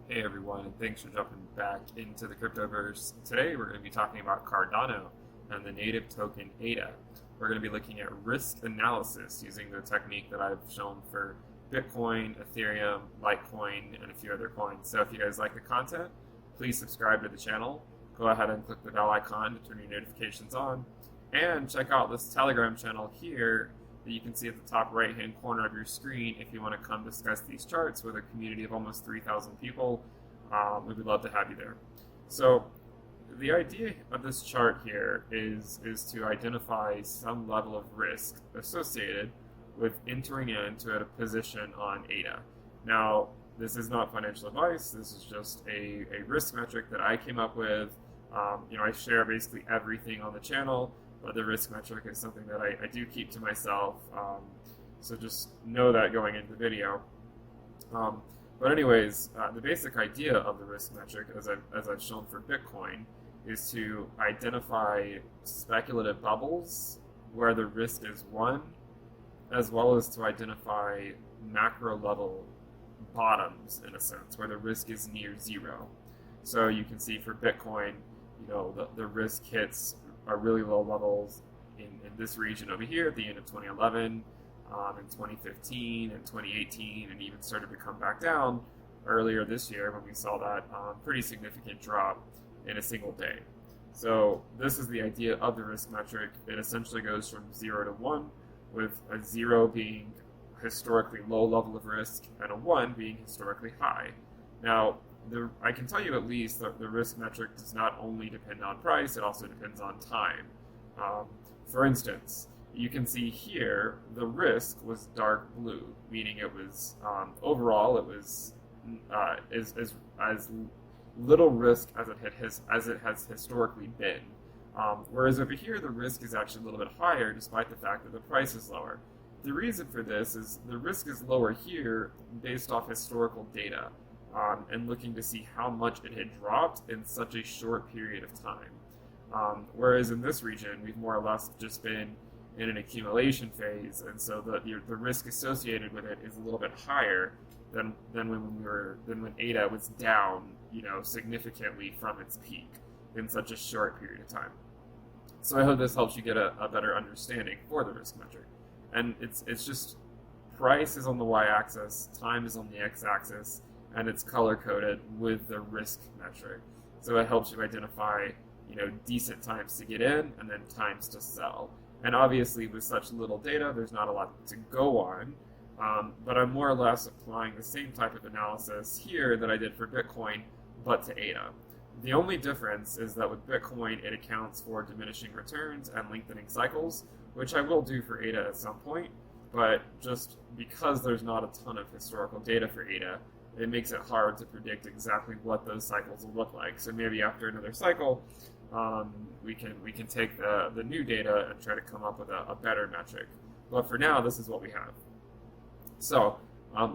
Hey everyone, and thanks for jumping back into the cryptoverse. Today we're going to be talking about Cardano and the native token Eda. We're going to be looking at risk analysis using the technique that I've shown for Bitcoin, Ethereum, Litecoin, and a few other coins. So if you guys like the content, please subscribe to the channel. Go ahead and click the bell icon to turn your notifications on. And check out this Telegram channel here that you can see at the top right hand corner of your screen if you want to come discuss these charts with a community of almost 3,000 people. We would love to have you there. So the idea of this chart here is to identify some level of risk associated with entering into a position on Eda. Now, this is not financial advice. This is just a risk metric that I came up with. I share basically everything on the channel, but the risk metric is something that I do keep to myself. So just know that going into the video. But anyways, the basic idea of the risk metric, as I've shown for Bitcoin, is to identify speculative bubbles where the risk is 1, as well as to identify macro level bottoms, in a sense, where the risk is near 0. So you can see for Bitcoin, the risk hits are really low levels in this region over here at the end of 2011, in 2015 and 2018, and even started to come back down earlier this year when we saw that pretty significant drop in a single day. So this is the idea of the risk metric. It essentially goes from 0 to 1, with a 0 being historically low level of risk and a 1 being historically high. Now, I can tell you at least that the risk metric does not only depend on price, it also depends on time. For instance, you can see here the risk was dark blue, meaning it was overall it was as little risk as it has historically been. Whereas over here the risk is actually a little bit higher, despite the fact that the price is lower. The reason for this is the risk is lower here based off historical data. And looking to see how much it had dropped in such a short period of time. Whereas in this region, we've more or less just been in an accumulation phase, and so the risk associated with it is a little bit higher than when Eda was down, significantly from its peak in such a short period of time. So I hope this helps you get a better understanding for the risk metric. And it's just price is on the y-axis, time is on the x-axis, and it's color-coded with the risk metric. So it helps you identify, decent times to get in and then times to sell. And obviously with such little data, there's not a lot to go on, but I'm more or less applying the same type of analysis here that I did for Bitcoin, but to Eda. The only difference is that with Bitcoin, it accounts for diminishing returns and lengthening cycles, which I will do for Eda at some point, but just because there's not a ton of historical data for Eda, it makes it hard to predict exactly what those cycles will look like. So maybe after another cycle, we can take the new data and try to come up with a better metric. But for now, this is what we have. So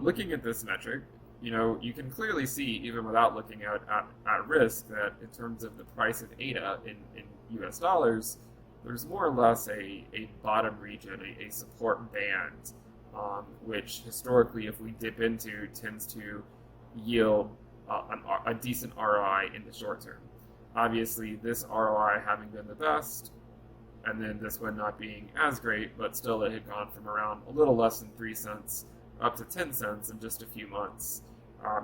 looking at this metric, you can clearly see, even without looking at risk, that in terms of the price of Eda in US dollars, there's more or less a bottom region, a support band, which historically, if we dip into, tends to yield a decent ROI in the short term. Obviously, this ROI having been the best, and then this one not being as great, but still it had gone from around a little less than 3 cents up to 10 cents in just a few months.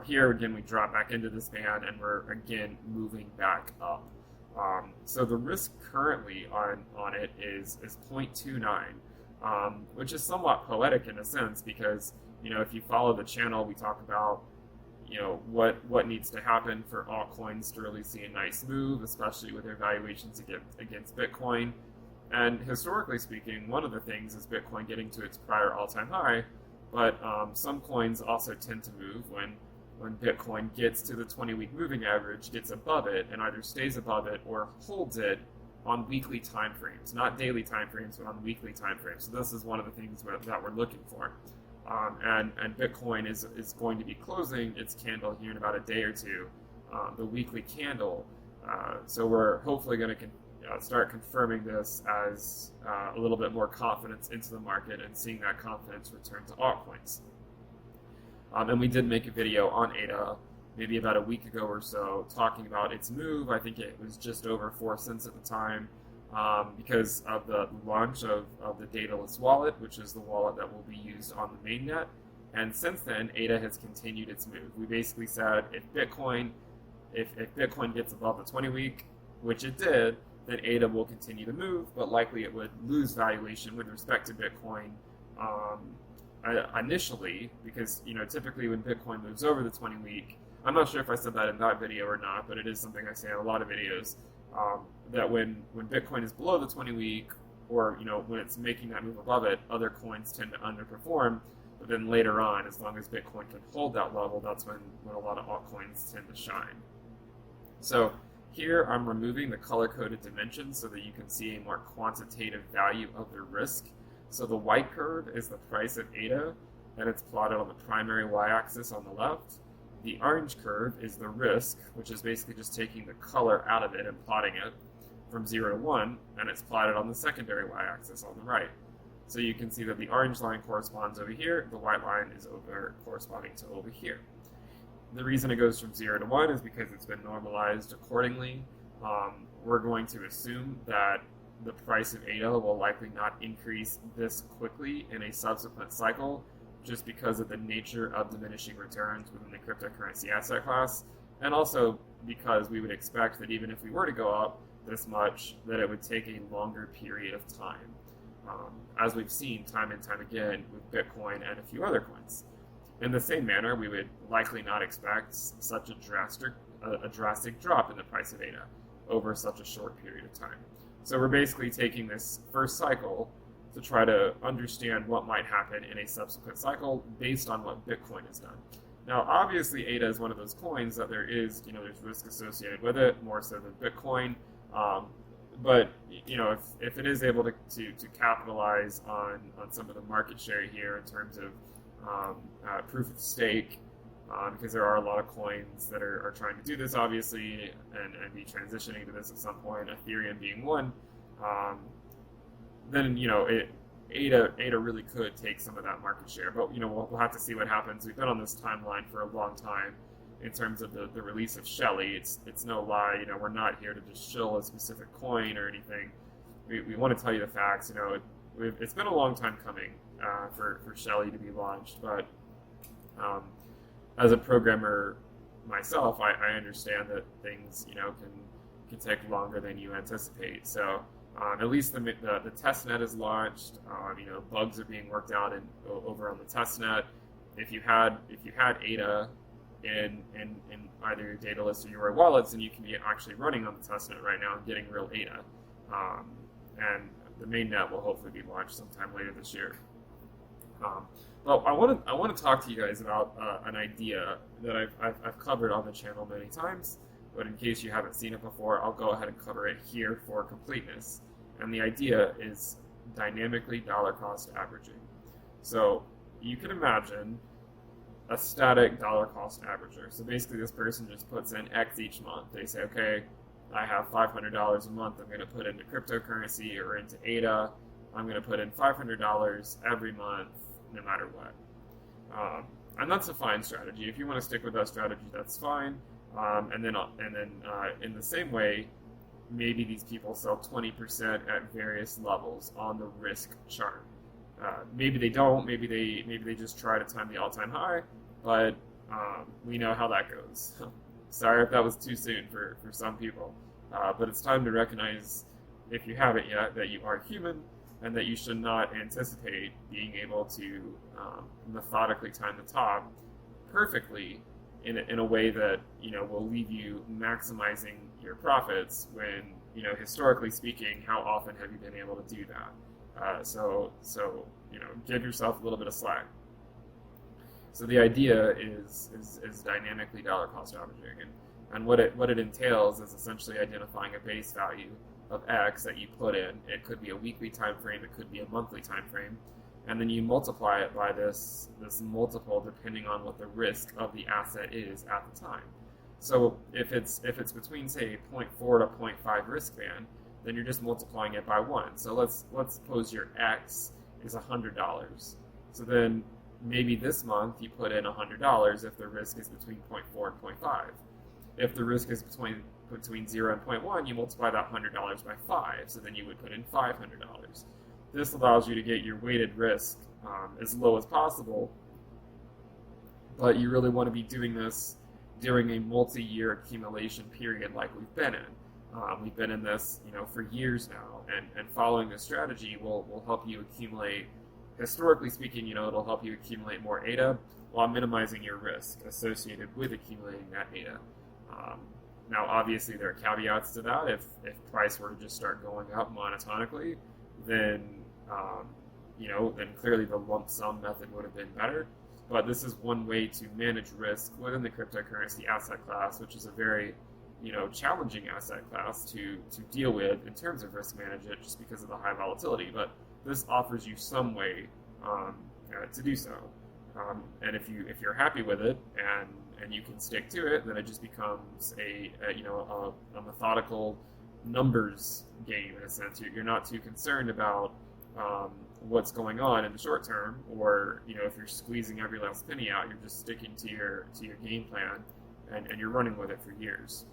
Here again, we drop back into this band, and we're again moving back up. So the risk currently on it is 0.29. Which is somewhat poetic in a sense, because if you follow the channel, we talk about what needs to happen for altcoins to really see a nice move, especially with their valuations against Bitcoin. And historically speaking, one of the things is Bitcoin getting to its prior all-time high, but some coins also tend to move when Bitcoin gets to the 20-week moving average, gets above it, and either stays above it or holds it on weekly time frames, not daily time frames, but on weekly time frames. So this is one of the things that we're looking for. And Bitcoin is going to be closing its candle here in about a day or two, the weekly candle. So we're hopefully going to start confirming this as a little bit more confidence into the market and seeing that confidence return to altcoins. And we did make a video on Eda maybe about a week ago or so, talking about its move. I think it was just over 4 cents at the time, because of the launch of the dataless wallet, which is the wallet that will be used on the mainnet. And since then, ADA has continued its move. We basically said if Bitcoin gets above the 20-week, which it did, then ADA will continue to move, but likely it would lose valuation with respect to Bitcoin initially, because typically when Bitcoin moves over the 20-week, I'm not sure if I said that in that video or not, but it is something I say in a lot of videos, that when Bitcoin is below the 20-week, or when it's making that move above it, other coins tend to underperform. But then later on, as long as Bitcoin can hold that level, that's when a lot of altcoins tend to shine. So here I'm removing the color-coded dimensions so that you can see a more quantitative value of the risk. So the white curve is the price of ADA, and it's plotted on the primary y-axis on the left. The orange curve is the risk, which is basically just taking the color out of it and plotting it from 0 to 1, and it's plotted on the secondary y-axis on the right. So you can see that the orange line corresponds over here, the white line is corresponding to over here. The reason it goes from 0 to 1 is because it's been normalized accordingly. We're going to assume that the price of ADA will likely not increase this quickly in a subsequent cycle, just because of the nature of diminishing returns within the cryptocurrency asset class, and also because we would expect that even if we were to go up this much, that it would take a longer period of time, as we've seen time and time again with Bitcoin and a few other coins. In the same manner, we would likely not expect such a drastic drop in the price of ADA over such a short period of time. So we're basically taking this first cycle to try to understand what might happen in a subsequent cycle based on what Bitcoin has done. Now, obviously, ADA is one of those coins that there's risk associated with it, more so than Bitcoin. But if it is able to capitalize on some of the market share here in terms of proof of stake, because there are a lot of coins that are trying to do this, obviously, and be transitioning to this at some point, Ethereum being one, then ADA really could take some of that market share. But we'll have to see what happens. We've been on this timeline for a long time in terms of the release of Shelley. It's no lie. We're not here to just shill a specific coin or anything. We want to tell you the facts. It's been a long time coming for Shelley to be launched, but as a programmer myself, I understand that things can take longer than you anticipate. So at least the testnet is launched. Bugs are being worked out over on the testnet. If you had ADA in either your dataless or your wallets, and you can be actually running on the testnet right now and getting real ADA. And the mainnet will hopefully be launched sometime later this year. Well, I want to talk to you guys about an idea that I've covered on the channel many times, but in case you haven't seen it before, I'll go ahead and cover it here for completeness. And the idea is dynamically dollar cost averaging. So you can imagine a static dollar cost averager. So basically this person just puts in X each month. They say, okay, I have $500 a month I'm going to put into cryptocurrency or into ADA. I'm going to put in $500 every month, no matter what. And that's a fine strategy. If you want to stick with that strategy, that's fine. And then in the same way, maybe these people sell 20% at various levels on the risk chart. Maybe they don't. Maybe they just try to time the all-time high. But we know how that goes. Sorry if that was too soon for some people. But it's time to recognize, if you haven't yet, that you are human and that you should not anticipate being able to methodically time the top perfectly in a way that will leave you maximizing your profits when, historically speaking, how often have you been able to do that? So give yourself a little bit of slack. So the idea is dynamically dollar cost averaging, and what it entails is essentially identifying a base value of X that you put in. It could be a weekly time frame, it could be a monthly time frame, and then you multiply it by this multiple depending on what the risk of the asset is at the time. So if it's between, say, 0.4 to 0.5 risk band, then you're just multiplying it by 1. So let's suppose your X is $100. So then maybe this month you put in $100 if the risk is between 0.4 and 0.5. If the risk is between 0 and 0.1, you multiply that $100 by 5, so then you would put in $500. This allows you to get your weighted risk as low as possible, but you really want to be doing this during a multi-year accumulation period like we've been in. We've been in this, for years now, and following this strategy will help you accumulate. Historically speaking, it'll help you accumulate more ADA while minimizing your risk associated with accumulating that ADA. Now, obviously, there are caveats to that. If price were to just start going up monotonically, then then clearly the lump sum method would have been better. But this is one way to manage risk within the cryptocurrency asset class, which is a very challenging asset class to deal with in terms of risk management, just because of the high volatility. But this offers you some way to do so. And if you're happy with it and you can stick to it, then it just becomes a methodical numbers game in a sense. You're not too concerned about what's going on in the short term, or if you're squeezing every last penny out, you're just sticking to your game plan and you're running with it for years.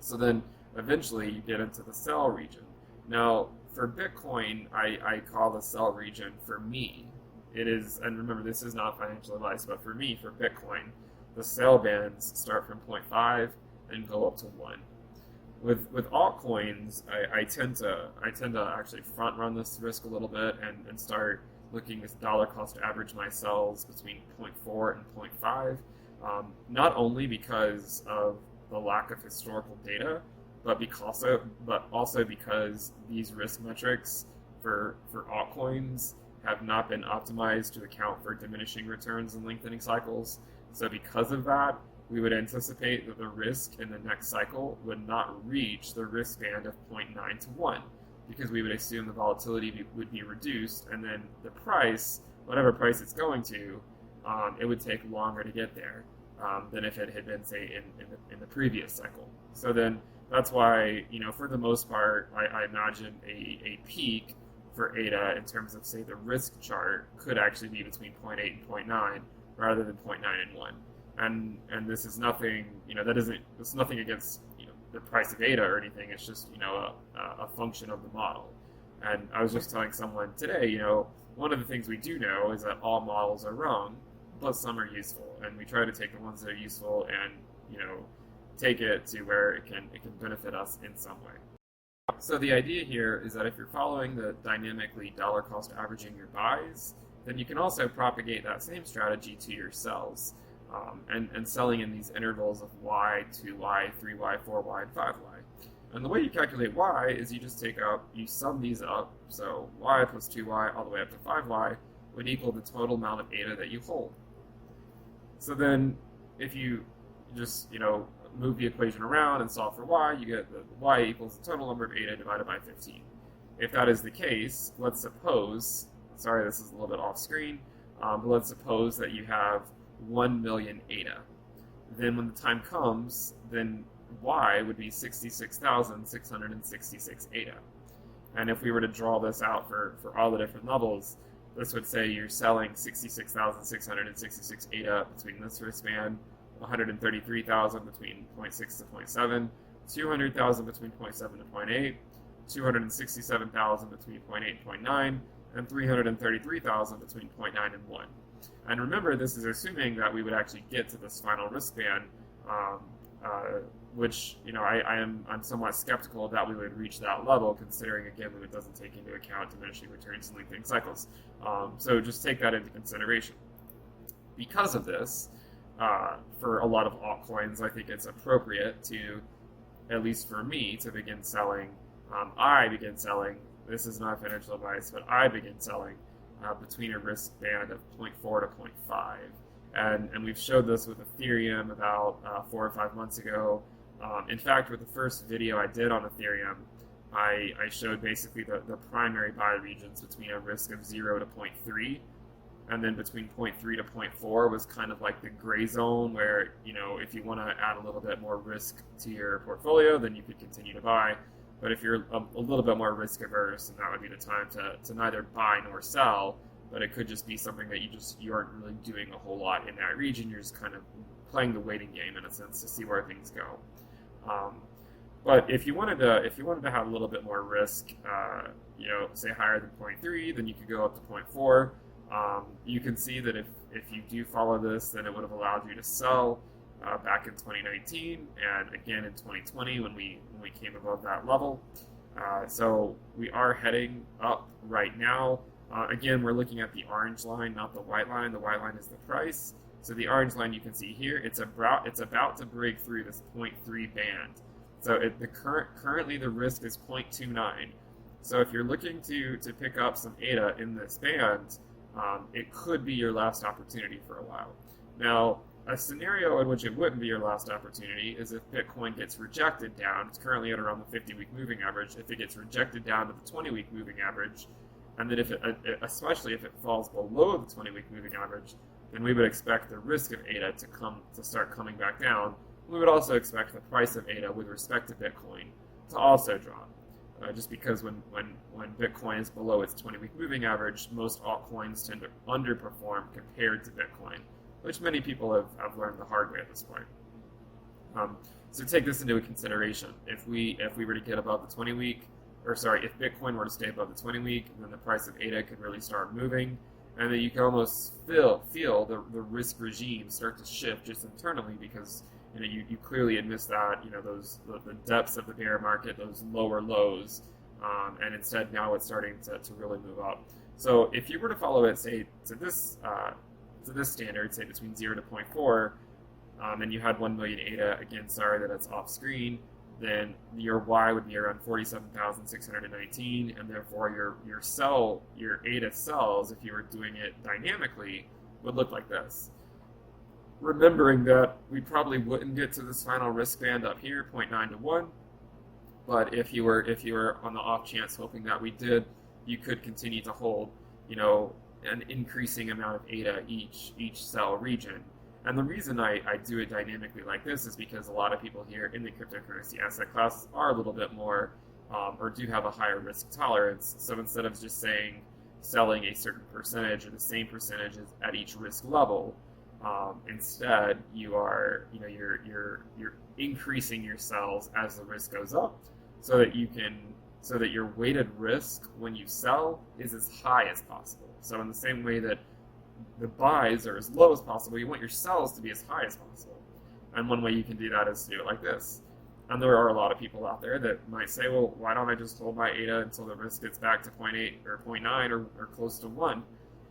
So then eventually you get into the sell region. Now for Bitcoin, I call the sell region, for me, it is, and remember this is not financial advice, but for me, for Bitcoin, the sell bands start from 0.5 and go up to 1. With altcoins, I tend to actually front run this risk a little bit and start looking at dollar cost average my sells between 0.4 and 0.5. Not only because of the lack of historical data, but also because these risk metrics for altcoins have not been optimized to account for diminishing returns and lengthening cycles. So because of that, we would anticipate that the risk in the next cycle would not reach the risk band of 0.9 to 1, because we would assume the volatility would be reduced, and then the price, whatever price it's going to, it would take longer to get there than if it had been, say, in the previous cycle. So then that's why, for the most part, I imagine a peak for ADA in terms of, say, the risk chart could actually be between 0.8 and 0.9 rather than 0.9 and 1. And this is nothing, it's nothing against, the price of ADA or anything. It's just, a function of the model. And I was just telling someone today, one of the things we do know is that all models are wrong, but some are useful. And we try to take the ones that are useful and, take it to where it can benefit us in some way. So the idea here is that if you're following the dynamically dollar cost averaging your buys, then you can also propagate that same strategy to your sells. And selling in these intervals of Y, 2Y, 3Y, 4Y, and 5Y. And the way you calculate Y is you just you sum these up, so Y plus 2Y all the way up to 5Y would equal the total amount of ADA that you hold. So then if you just, move the equation around and solve for Y, you get that Y equals the total number of ADA divided by 15. If that is the case, let's suppose, sorry this is a little bit off screen, but let's suppose that you have 1 million ADA. Then when the time comes, then Y would be 66,666 ADA. And if we were to draw this out for all the different levels, this would say you're selling 66,666 ADA between this risk band, 133,000 between 0.6 to 0.7, 200,000 between 0.7 to 0.8, 267,000 between 0.8 and 0.9, and 333,000 between 0.9 and 1. And remember, this is assuming that we would actually get to this final risk band, which I'm somewhat skeptical that we would reach that level, considering again that it doesn't take into account diminishing returns and lengthening cycles. So just take that into consideration. Because of this, for a lot of altcoins, I think it's appropriate to, at least for me, to begin selling. I begin selling. This is not financial advice, but I begin selling between a risk band of 0.4 to 0.5. And we've showed this with Ethereum about 4 or 5 months ago. In fact, with the first video I did on Ethereum, I showed basically the primary buy regions between a risk of 0 to 0.3, and then between 0.3 to 0.4 was kind of like the gray zone where, if you want to add a little bit more risk to your portfolio, then you could continue to buy. But if you're a little bit more risk averse, then that would be the time to neither buy nor sell but it could just be something that you aren't really doing a whole lot in that region. You're just kind of playing the waiting game in a sense to see where things go. But if you wanted to have a little bit more risk, say higher than 0.3, then you could go up to 0.4. You can see that if you do follow this, then it would have allowed you to sell back in 2019 and again in 2020 when we came above that level. So we are heading up right now. Again, we're looking at the orange line, not the white line. The white line is the price. So the orange line you can see here, it's about to break through this 0.3 band. So currently the risk is 0.29. So if you're looking to pick up some ADA in this band, it could be your last opportunity for a while. Now, a scenario in which it wouldn't be your last opportunity is if Bitcoin gets rejected down. It's currently at around the 50-week moving average. If it gets rejected down to the 20-week moving average, and then especially if it falls below the 20-week moving average, then we would expect the risk of ADA to start coming back down. We would also expect the price of ADA with respect to Bitcoin to also drop. Just because when Bitcoin is below its 20-week moving average, most altcoins tend to underperform compared to Bitcoin, which many people have learned the hard way at this point. So take this into consideration. If we were to get above the 20-week, if Bitcoin were to stay above the 20-week, then the price of ADA could really start moving, and then you can almost feel the risk regime start to shift just internally because you clearly had missed that, the depths of the bear market, those lower lows, and instead now it's starting to really move up. So if you were to follow it, say to this standard, say between 0 to 0.4, and you had 1 million ADA, again, sorry that it's off screen, then your Y would be around 47,619, and therefore your ADA cells, if you were doing it dynamically, would look like this. Remembering that we probably wouldn't get to this final risk band up here, 0.9 to 1, but if you were on the off chance hoping that we did, you could continue to hold, an increasing amount of ADA each cell region. And the reason I do it dynamically like this is because a lot of people here in the cryptocurrency asset class are a little bit more, or do have a higher risk tolerance. So instead of just saying selling a certain percentage or the same percentages at each risk level, instead you're increasing your cells as the risk goes up, so that your weighted risk when you sell is as high as possible. So in the same way that the buys are as low as possible, you want your sells to be as high as possible. And one way you can do that is to do it like this. And there are a lot of people out there that might say, well, why don't I just hold my ADA until the risk gets back to 0.8 or 0.9 or close to 1?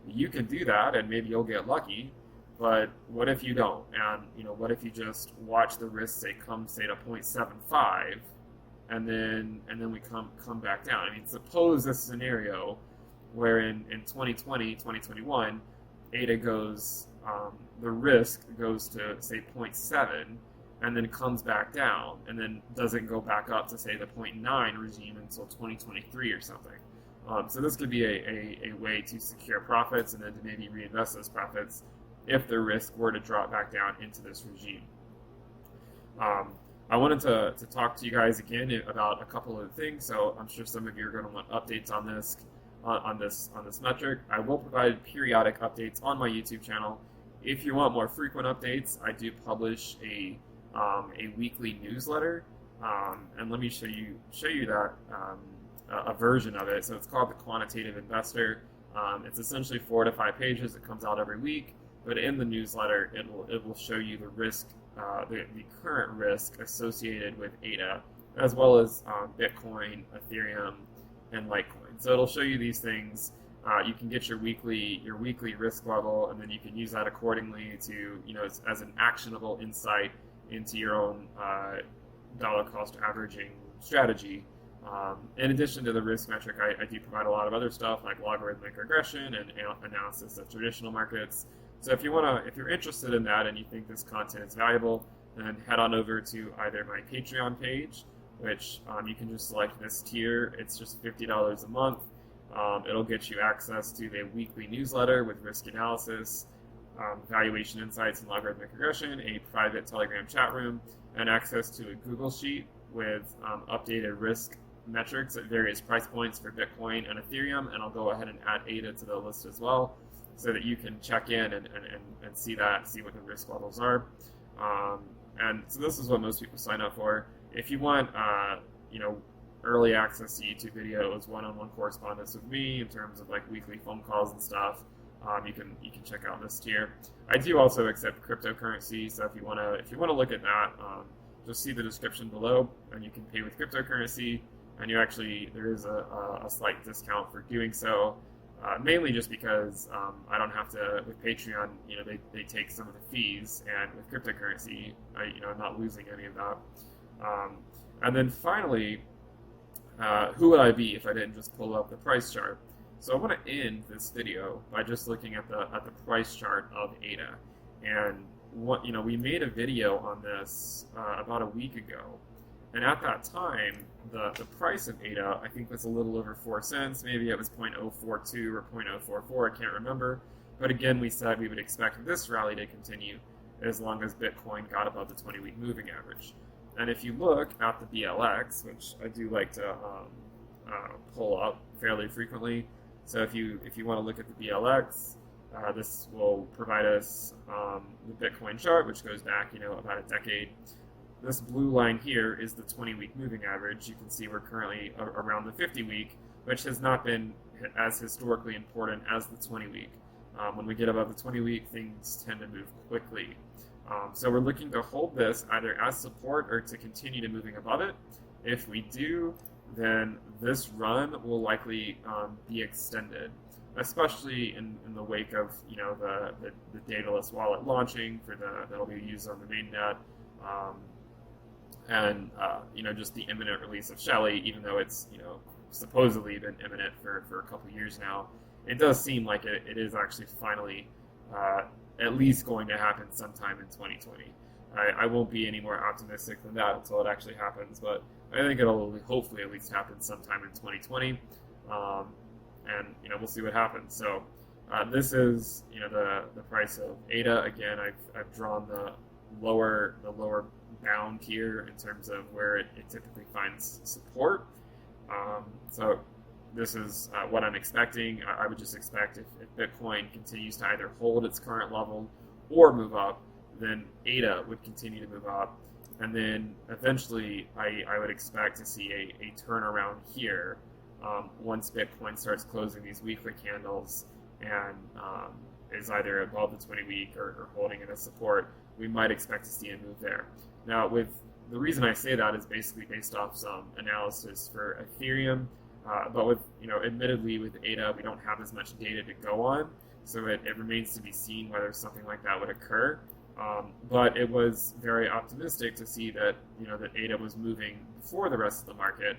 You can do that, and maybe you'll get lucky. But what if you don't? And what if you just watch the risk say to 0.75, and then we come back down? I mean, suppose this scenario where in 2020, 2021, ADA goes, the risk goes to say 0.7, and then comes back down, and then doesn't go back up to say the 0.9 regime until 2023 or something. So this could be a way to secure profits and then to maybe reinvest those profits if the risk were to drop back down into this regime. I wanted to talk to you guys again about a couple of things. So I'm sure some of you are going to want updates on this metric. I will provide periodic updates on my YouTube channel. If you want more frequent updates, I do publish a weekly newsletter, and let me show you that a version of it. So it's called the Quantitative Investor. It's essentially 4 to 5 pages. It comes out every week. But in the newsletter, it will show you the risk, the current risk associated with ADA, as well as Bitcoin, Ethereum, and Litecoin. So it'll show you these things. You can get your weekly risk level, and then you can use that accordingly to as an actionable insight into your own dollar cost averaging strategy. In addition to the risk metric, I do provide a lot of other stuff like logarithmic regression and analysis of traditional markets. So if you're interested in that and you think this content is valuable, then head on over to either my Patreon page, which you can just select this tier. It's just $50 a month. It'll get you access to the weekly newsletter with risk analysis, valuation insights, and logarithmic regression, a private Telegram chat room, and access to a Google Sheet with updated risk metrics at various price points for Bitcoin and Ethereum, and I'll go ahead and add ADA to the list as well, so that you can check in and see what the risk levels are. And so this is what most people sign up for. If you want, early access to YouTube videos, one-on-one correspondence with me in terms of like weekly phone calls and stuff, you can check out this tier. I do also accept cryptocurrency, so if you wanna look at that, just see the description below, and you can pay with cryptocurrency. And there is a slight discount for doing so. Mainly just because I don't have to, with Patreon, they take some of the fees, and with cryptocurrency, I'm not losing any of that. And then finally, who would I be if I didn't just pull up the price chart? So I want to end this video by just looking at the price chart of ADA. And we made a video on this about a week ago. And at that time, the price of ADA, I think, was a little over 4 cents. Maybe it was 0.042 or 0.044, I can't remember. But again, we said we would expect this rally to continue as long as Bitcoin got above the 20-week moving average. And if you look at the BLX, which I do like to pull up fairly frequently, so if you want to look at the BLX, this will provide us the Bitcoin chart, which goes back about a decade. This blue line here is the 20-week moving average. You can see we're currently around the 50-week, which has not been as historically important as the 20-week. When we get above the 20-week, things tend to move quickly. So we're looking to hold this either as support or to continue to moving above it. If we do, then this run will likely be extended, especially in the wake of the dataless wallet launching that'll be used on the mainnet. And just the imminent release of Shelley, even though it's supposedly been imminent for a couple years now, it does seem like it is actually finally at least going to happen sometime in 2020. I won't be any more optimistic than that until it actually happens, but I think it'll hopefully at least happen sometime in 2020, and we'll see what happens. So this is the price of ADA. Again, I've drawn the lower bound here in terms of where it typically finds support. So this is what I'm expecting. I would just expect if Bitcoin continues to either hold its current level or move up, then ADA would continue to move up. And then eventually I would expect to see a turnaround here once Bitcoin starts closing these weekly candles and is either above the 20-week or holding it as support. We might expect to see a move there. Now, the reason I say that is basically based off some analysis for Ethereum, but with admittedly with ADA, we don't have as much data to go on, so it remains to be seen whether something like that would occur. But it was very optimistic to see that that ADA was moving before the rest of the market,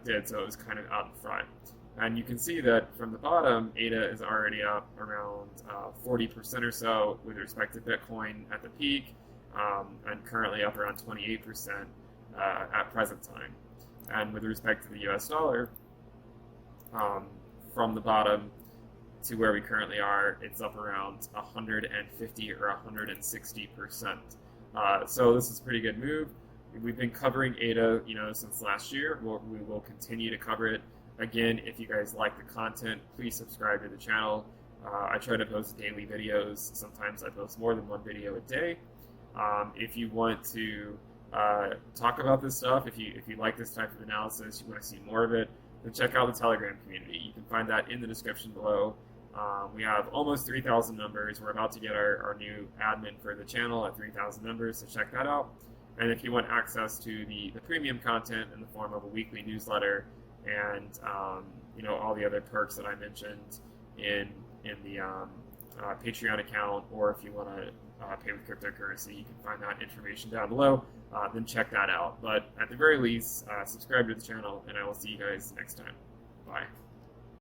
did, so it was kind of out in front. And you can see that from the bottom, ADA is already up around 40% or so with respect to Bitcoin at the peak, and currently up around 28% at present time. And with respect to the US dollar, from the bottom to where we currently are, it's up around 150 or 160%. So this is a pretty good move. We've been covering ADA, since last year. We will continue to cover it. Again, if you guys like the content, please subscribe to the channel. I try to post daily videos. Sometimes I post more than one video a day. If you want to talk about this stuff, if you like this type of analysis, you want to see more of it, then check out the Telegram community. You can find that in the description below. We have almost 3,000 members. We're about to get our new admin for the channel at 3,000 members, so check that out. And if you want access to the premium content in the form of a weekly newsletter and all the other perks that I mentioned in the Patreon account, or if you want to pay with cryptocurrency, you can find that information down below. Then check that out. But at the very least, subscribe to the channel, and I will see you guys next time. Bye.